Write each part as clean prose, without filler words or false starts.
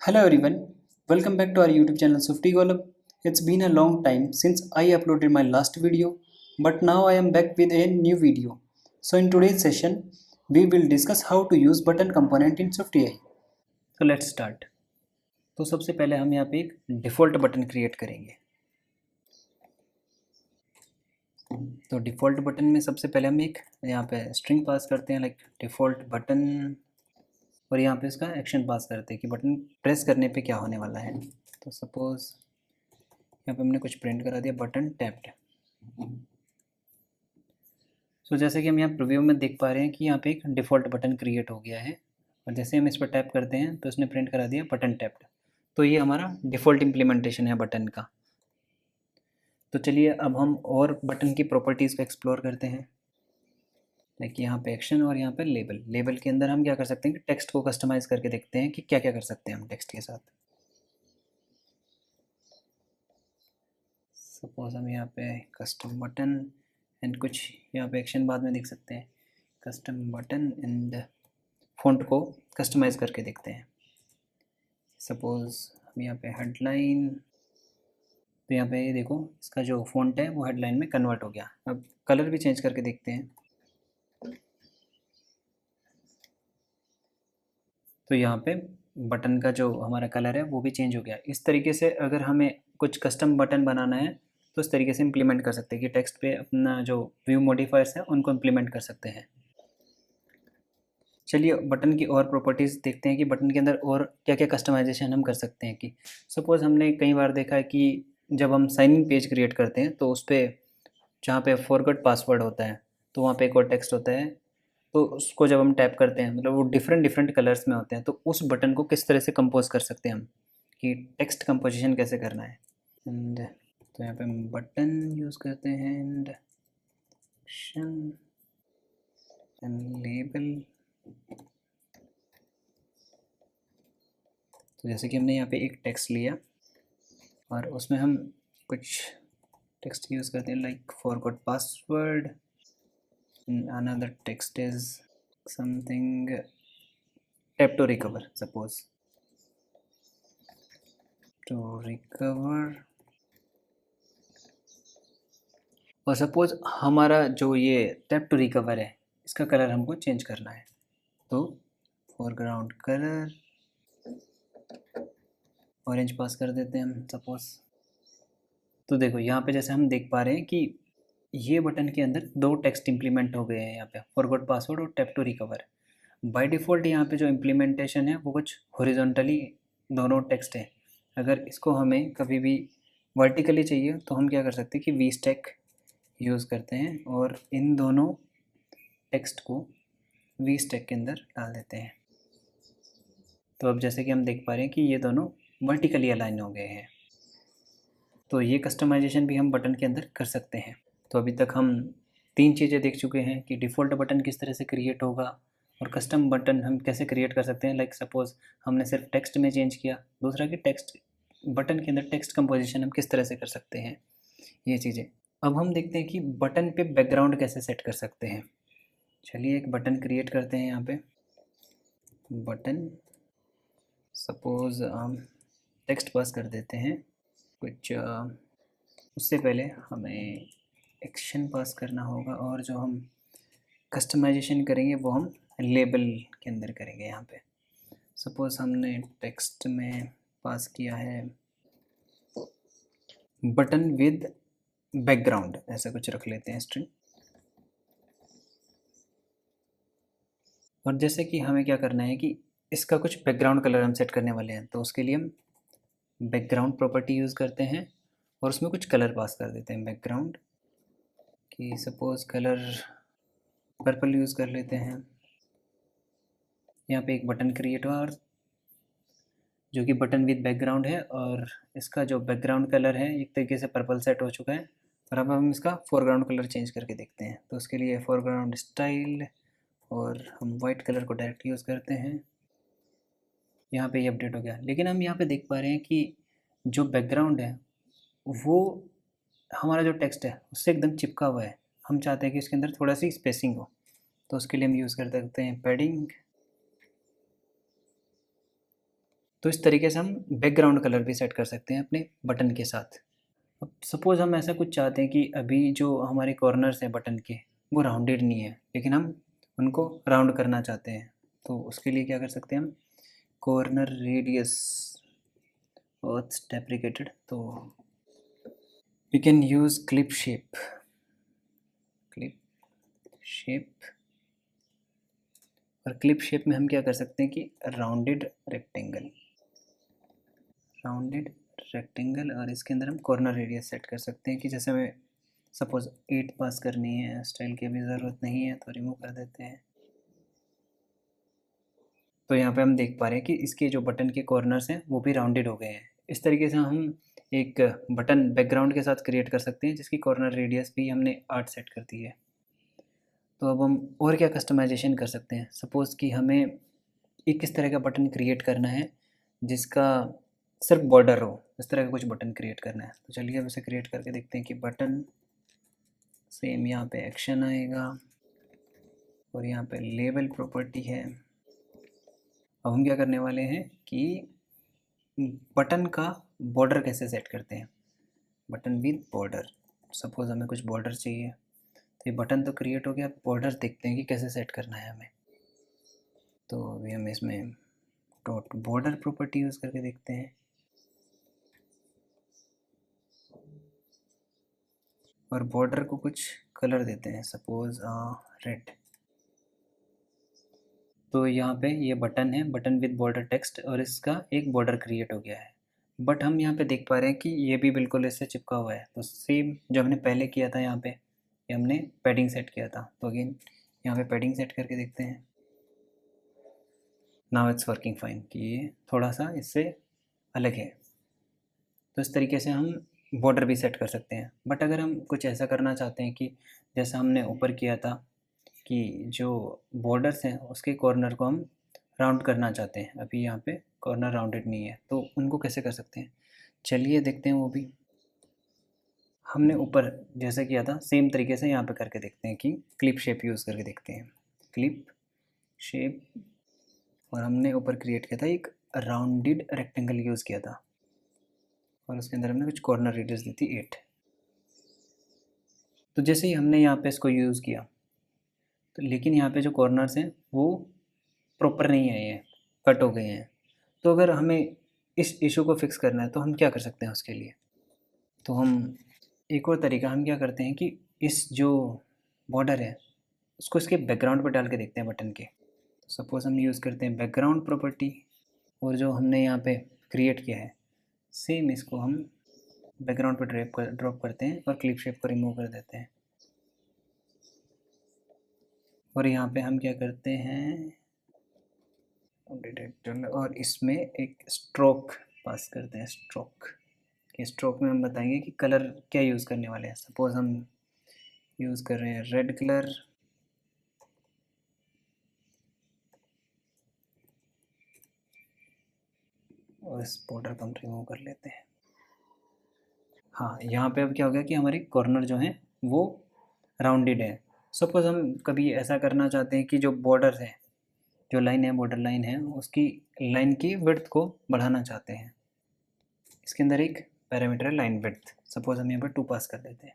Hello everyone, welcome back to our YouTube channel Sufti Golub. It's been a long time since I uploaded my last video, but now I am back with a new video. So in today's session, we will discuss how to use button component in SwiftUI. So let's start. तो सबसे पहले हम यहाँ पे एक default button create करेंगे. तो default button में सबसे पहले हम एक यहाँ पे स्ट्रिंग पास करते हैं लाइक डिफ़ॉल्ट बटन, और यहाँ पे इसका एक्शन पास करते हैं कि बटन प्रेस करने पे क्या होने वाला है. तो सपोज़ यहाँ पे हमने कुछ प्रिंट करा दिया बटन टैप्ड. सो जैसे कि हम यहाँ प्रीव्यू में देख पा रहे हैं कि यहाँ पे एक डिफ़ॉल्ट बटन क्रिएट हो गया है, और जैसे हम इस पर टैप करते हैं तो इसने प्रिंट करा दिया बटन टैप्ड. तो ये हमारा डिफ़ॉल्ट इम्प्लीमेंटेशन है बटन का. तो चलिए अब हम और बटन की प्रॉपर्टीज़ को एक्सप्लोर करते हैं. लाइक यहाँ पे एक्शन और यहाँ पे लेबल. लेबल के अंदर हम क्या कर सकते हैं कि टेक्स्ट को कस्टमाइज़ करके देखते हैं कि क्या क्या कर सकते हैं हम टेक्स्ट के साथ. सपोज हम यहाँ पे कस्टम बटन एंड कुछ यहाँ पे एक्शन बाद में देख सकते हैं. कस्टम बटन एंड फ़ॉन्ट को कस्टमाइज़ करके देखते हैं. सपोज़ हम यहाँ पे हेडलाइन, तो यहाँ पे देखो इसका जो फ़ॉन्ट है वो हेडलाइन में कन्वर्ट हो गया. अब कलर भी चेंज करके देखते हैं. तो यहाँ पे बटन का जो हमारा कलर है वो भी चेंज हो गया. इस तरीके से अगर हमें कुछ कस्टम बटन बनाना है तो इस तरीके से इम्प्लीमेंट कर सकते हैं कि टेक्स्ट पे अपना जो व्यू मॉडिफायर्स है उनको इम्प्लीमेंट कर सकते हैं. चलिए बटन की और प्रॉपर्टीज़ देखते हैं कि बटन के अंदर और क्या क्या कस्टमाइजेशन हम कर सकते हैं. कि सपोज़ हमने कई बार देखा है कि जब हम साइन इन पेज क्रिएट करते हैं तो उस पर जहाँ पे फॉरगॉट पासवर्ड होता है तो वहाँ पे एक और टेक्स्ट होता है. तो उसको जब हम टैप करते हैं मतलब वो डिफरेंट डिफरेंट कलर्स में होते हैं. तो उस बटन को किस तरह से कंपोज कर सकते हैं हम, कि टेक्स्ट कंपोजिशन कैसे करना है. एंड तो यहाँ पे हम बटन यूज़ करते हैं एंड एक्शन एंड लेबल. तो जैसे कि हमने यहाँ पे एक टेक्स्ट लिया और उसमें हम कुछ टेक्स्ट यूज़ करते हैं like forgot password. Another text is something tap to recover. Suppose to recover, और सपोज हमारा जो ये टैप टू रिकवर है इसका कलर हमको चेंज करना है. तो फोरग्राउंड कलर ऑरेंज पास कर देते हैं हम सपोज. तो देखो यहाँ पे जैसे हम देख पा रहे हैं कि ये बटन के अंदर दो टेक्स्ट इम्प्लीमेंट हो गए हैं यहाँ पे, फॉरगॉट पासवर्ड और tap to recover. By default यहाँ पे जो इम्प्लीमेंटेशन है वो कुछ हॉरिजॉन्टली दोनों टेक्स्ट है. अगर इसको हमें कभी भी वर्टिकली चाहिए तो हम क्या कर सकते हैं कि वी स्टैक यूज़ करते हैं और इन दोनों टेक्स्ट को वी स्टैक के अंदर डाल देते हैं. तो अब जैसे कि हम देख पा रहे हैं कि ये दोनों वर्टिकली अलाइन हो गए हैं. तो ये कस्टमाइजेशन भी हम बटन के अंदर कर सकते हैं. तो अभी तक हम 3 चीज़ें देख चुके हैं कि डिफ़ॉल्ट बटन किस तरह से क्रिएट होगा और कस्टम बटन हम कैसे क्रिएट कर सकते हैं. लाइक सपोज़ हमने सिर्फ टेक्स्ट में चेंज किया. दूसरा कि टेक्स्ट बटन के अंदर टेक्स्ट कंपोजिशन हम किस तरह से कर सकते हैं, ये चीज़ें. अब हम देखते हैं कि बटन पे बैकग्राउंड कैसे सेट कर सकते हैं. चलिए एक बटन क्रिएट करते हैं. यहाँ पे बटन सपोज़ हम टेक्स्ट पास कर देते हैं कुछ. उससे पहले हमें एक्शन पास करना होगा और जो हम कस्टमाइजेशन करेंगे वो हम लेबल के अंदर करेंगे. यहाँ पे सपोज़ हमने टेक्स्ट में पास किया है बटन विद बैकग्राउंड, ऐसा कुछ रख लेते हैं स्ट्रिंग. और जैसे कि हमें क्या करना है कि इसका कुछ बैकग्राउंड कलर हम सेट करने वाले हैं. तो उसके लिए हम बैकग्राउंड प्रॉपर्टी यूज़ करते हैं और उसमें कुछ कलर पास कर देते हैं बैकग्राउंड की. सपोज़ कलर पर्पल यूज़ कर लेते हैं. यहाँ पे एक बटन क्रिएट हुआ और जो कि बटन विद बैकग्राउंड है, और इसका जो बैकग्राउंड कलर है एक तरीके से पर्पल सेट हो चुका है. और अब हम इसका फोरग्राउंड कलर चेंज करके देखते हैं. तो उसके लिए फोरग्राउंड स्टाइल और हम वाइट कलर को डायरेक्ट यूज़ करते हैं. यहाँ पे ये अपडेट हो गया. लेकिन हम यहाँ पे देख पा रहे हैं कि जो बैकग्राउंड है वो हमारा जो टेक्स्ट है उससे एकदम चिपका हुआ है. हम चाहते हैं कि इसके अंदर थोड़ा सी स्पेसिंग हो. तो उसके लिए हम यूज़ कर सकते हैं पैडिंग तो इस तरीके से हम बैकग्राउंड कलर भी सेट कर सकते हैं अपने बटन के साथ। अब सपोज़ हम ऐसा कुछ चाहते हैं कि अभी जो हमारे कॉर्नर्स हैं बटन के वो राउंडेड नहीं है, लेकिन हम उनको राउंड करना चाहते हैं। तो उसके लिए क्या कर सकते हैं हम, कॉर्नर रेडियस और डेप्रिकेटेड, तो we can use clip shape और क्लिप शेप में हम क्या कर सकते हैं कि राउंडेड रेक्टेंगल और इसके अंदर हम कॉर्नर रेडियस सेट कर सकते हैं कि जैसे हमें सपोज़ 8 पास करनी है, स्टाइल की अभी ज़रूरत नहीं है तो रिमूव कर देते हैं। तो यहाँ पे हम देख पा रहे हैं कि इसके जो बटन के कॉर्नर्स हैं वो भी राउंडेड हो गए हैं। इस तरीके से हम एक बटन बैकग्राउंड के साथ क्रिएट कर सकते हैं जिसकी कॉर्नर रेडियस भी हमने 8 सेट कर दी है। तो अब हम और क्या कस्टमाइजेशन कर सकते हैं, सपोज़ कि हमें एक इस तरह का बटन क्रिएट करना है जिसका सिर्फ बॉर्डर हो, इस तरह का कुछ बटन क्रिएट करना है। तो चलिए अब इसे क्रिएट करके देखते हैं कि बटन सेम यहाँ पे एक्शन आएगा और यहाँ पे लेबल प्रॉपर्टी है। अब हम क्या करने वाले हैं कि बटन का बॉर्डर कैसे सेट करते हैं, बटन विद बॉर्डर। सपोज़ हमें कुछ बॉर्डर चाहिए, तो ये बटन तो क्रिएट हो गया, बॉर्डर देखते हैं कि कैसे सेट करना है हमें। तो अभी हम इसमें डॉट बॉर्डर प्रॉपर्टी यूज़ करके देखते हैं और बॉर्डर को कुछ कलर देते हैं, सपोज़ रेड। तो यहाँ पे ये बटन है, बटन विद बॉर्डर टेक्स्ट, और इसका एक बॉर्डर क्रिएट हो गया है। बट हम यहाँ पे देख पा रहे हैं कि ये भी बिल्कुल इससे चिपका हुआ है। तो सेम जो हमने पहले किया था यहाँ पे, ये हमने पैडिंग सेट किया था। तो अगेन यहाँ पे पैडिंग सेट करके देखते हैं। नाउ इट्स वर्किंग फाइन, कि ये थोड़ा सा इससे अलग है। तो इस तरीके से हम बॉर्डर भी सेट कर सकते हैं। बट अगर हम कुछ ऐसा करना चाहते हैं कि जैसा हमने ऊपर किया था कि जो बॉर्डर्स हैं उसके कॉर्नर को हम राउंड करना चाहते हैं, अभी यहाँ पे कॉर्नर राउंडेड नहीं है, तो उनको कैसे कर सकते हैं, चलिए देखते हैं। वो भी हमने ऊपर जैसे किया था सेम तरीके से यहाँ पे करके देखते हैं कि क्लिप शेप यूज़ करके देखते हैं। क्लिप शेप, और हमने ऊपर क्रिएट किया था एक राउंडेड रेक्टेंगल यूज़ किया था और उसके अंदर हमने कुछ कॉर्नर रेडियस दी थी 8। तो जैसे ही हमने यहाँ पे इसको यूज़ किया, तो लेकिन यहाँ पे जो कॉर्नर्स हैं वो प्रॉपर नहीं आए हैं, कट हो गए हैं। तो अगर हमें इस इशू को फिक्स करना है तो हम क्या कर सकते हैं उसके लिए, तो हम एक और तरीका हम क्या करते हैं कि इस जो बॉर्डर है उसको इसके बैकग्राउंड पर डाल के देखते हैं बटन के। तो सपोज़ हम यूज़ करते हैं बैकग्राउंड प्रॉपर्टी, और जो हमने यहाँ पे क्रिएट किया है सेम इसको हम बैकग्राउंड पर ड्रॉप करते हैं और क्लिप शेप को रिमूव कर देते हैं। और यहाँ पे हम क्या करते हैं, और इसमें एक स्ट्रोक पास करते हैं। स्ट्रोक में हम बताएंगे कि कलर क्या यूज़ करने वाले हैं। सपोज़ हम यूज़ कर रहे हैं रेड कलर, और इस बॉर्डर को हम रिमूव कर लेते हैं। हाँ, यहाँ पे अब क्या हो गया कि हमारे कॉर्नर जो हैं वो राउंडेड है। सपोज़ हम कभी ऐसा करना चाहते हैं कि जो बॉर्डर है, जो लाइन है, बॉर्डर लाइन है, उसकी लाइन की विड्थ को बढ़ाना चाहते हैं। इसके अंदर एक पैरामीटर है लाइन विड्थ, सपोज़ हम यहाँ पर 2 पास कर देते हैं।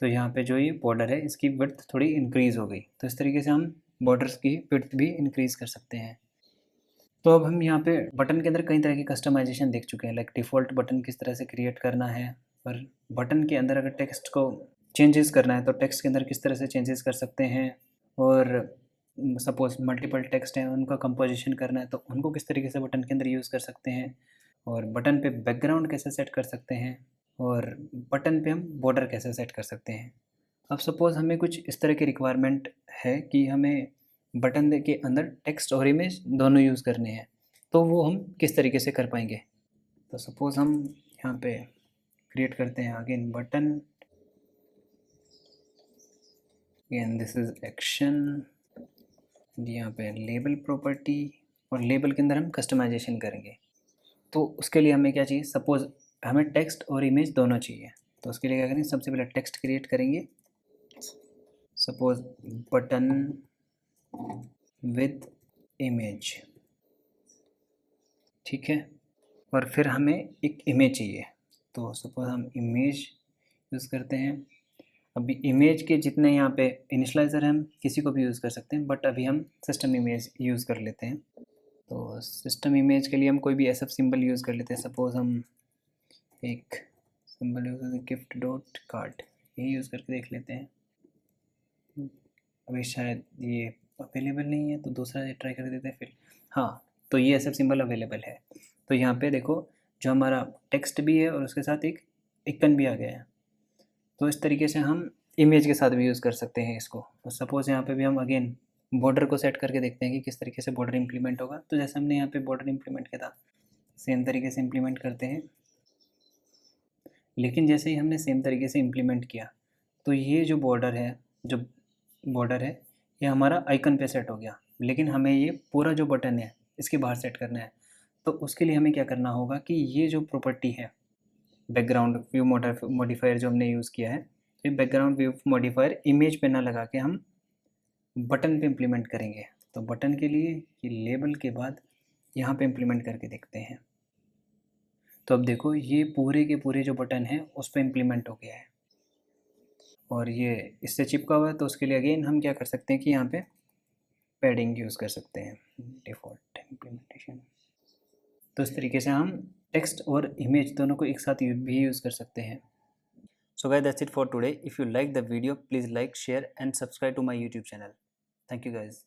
तो यहाँ पे जो ये बॉर्डर है इसकी विड्थ थोड़ी इंक्रीज़ हो गई। तो इस तरीके से हम बॉर्डर्स की विड्थ भी इंक्रीज़ कर सकते हैं। तो अब हम यहाँ पे बटन के अंदर कई तरह की कस्टमाइजेशन देख चुके हैं, लाइक डिफ़ॉल्ट बटन किस तरह से क्रिएट करना है, और बटन के अंदर अगर टेक्स्ट को चेंजेस करना है तो टेक्स्ट के अंदर किस तरह से चेंजेस कर सकते हैं, और सपोज़ मल्टीपल टेक्स्ट हैं उनका कंपोजिशन करना है तो उनको किस तरीके से बटन के अंदर यूज़ कर सकते हैं, और बटन पे बैकग्राउंड कैसे सेट कर सकते हैं, और बटन पे हम बॉर्डर कैसे सेट कर सकते हैं। अब सपोज़ हमें कुछ इस तरह की रिक्वायरमेंट है कि हमें बटन के अंदर टेक्स्ट और इमेज दोनों यूज़ करने हैं, तो वो हम किस तरीके से कर पाएंगे। तो सपोज़ हम यहाँ पे क्रिएट करते हैं again button, again this is action, यहाँ पे लेबल प्रॉपर्टी, और लेबल के अंदर हम कस्टमाइजेशन करेंगे। तो उसके लिए हमें क्या चाहिए, सपोज़ हमें टेक्स्ट और इमेज दोनों चाहिए। तो उसके लिए क्या करेंगे, सबसे पहले टेक्स्ट क्रिएट करेंगे, सपोज़ बटन विद इमेज, ठीक है। और फिर हमें एक इमेज चाहिए, तो सपोज हम इमेज यूज़ करते हैं। अभी इमेज के जितने यहाँ पे इनिशलाइज़र हम किसी को भी यूज़ कर सकते हैं, बट अभी हम सिस्टम इमेज यूज़ कर लेते हैं। तो सिस्टम इमेज के लिए हम कोई भी एसएफ सिंबल यूज़ कर लेते हैं। सपोज हम एक सिंबल यूज़ करते हैं गिफ्ट डॉट कार्ड, ये यूज़ करके देख लेते हैं। अभी शायद ये अवेलेबल नहीं है, तो दूसरा ट्राई कर देते हैं फिर। हाँ, तो ये एसएफ सिंबल अवेलेबल है। तो यहाँ पे देखो, जो हमारा टेक्स्ट भी है और उसके साथ एक आइकन भी आ गया है। तो इस तरीके से हम इमेज के साथ भी यूज़ कर सकते हैं इसको। तो सपोज़ यहाँ पे भी हम अगेन बॉर्डर को सेट करके देखते हैं कि किस तरीके से बॉर्डर इम्प्लीमेंट होगा। तो जैसे हमने यहाँ पे बॉर्डर इम्प्लीमेंट किया था, सेम तरीके से इम्प्लीमेंट करते हैं। लेकिन जैसे ही हमने सेम तरीके से इम्प्लीमेंट किया, तो ये जो बॉर्डर है ये हमारा आइकन पे सेट हो गया। लेकिन हमें ये पूरा जो बटन है इसके बाहर सेट करना है। तो उसके लिए हमें क्या करना होगा कि ये जो प्रॉपर्टी है बैकग्राउंड व्यू मॉडिफायर जो हमने यूज़ किया है, तो ये बैकग्राउंड व्यू मॉडिफायर इमेज पे ना लगा के हम बटन पे इम्प्लीमेंट करेंगे। तो बटन के लिए ये लेबल के बाद यहाँ पे इम्प्लीमेंट करके देखते हैं। तो अब देखो, ये पूरे के पूरे जो बटन है उस पर इम्प्लीमेंट हो गया है और ये इससे चिपका हुआ है। तो उसके लिए अगेन हम क्या कर सकते हैं कि यहाँ पे पैडिंग यूज़ कर सकते हैं, डिफ़ॉल्ट इम्प्लीमेंटेशन। तो इस तरीके से हम टेक्स्ट और इमेज दोनों को एक साथ भी यूज़ कर सकते हैं। So guys, that's it for today. If you like the video, please like, share and subscribe to my YouTube channel. Thank you guys.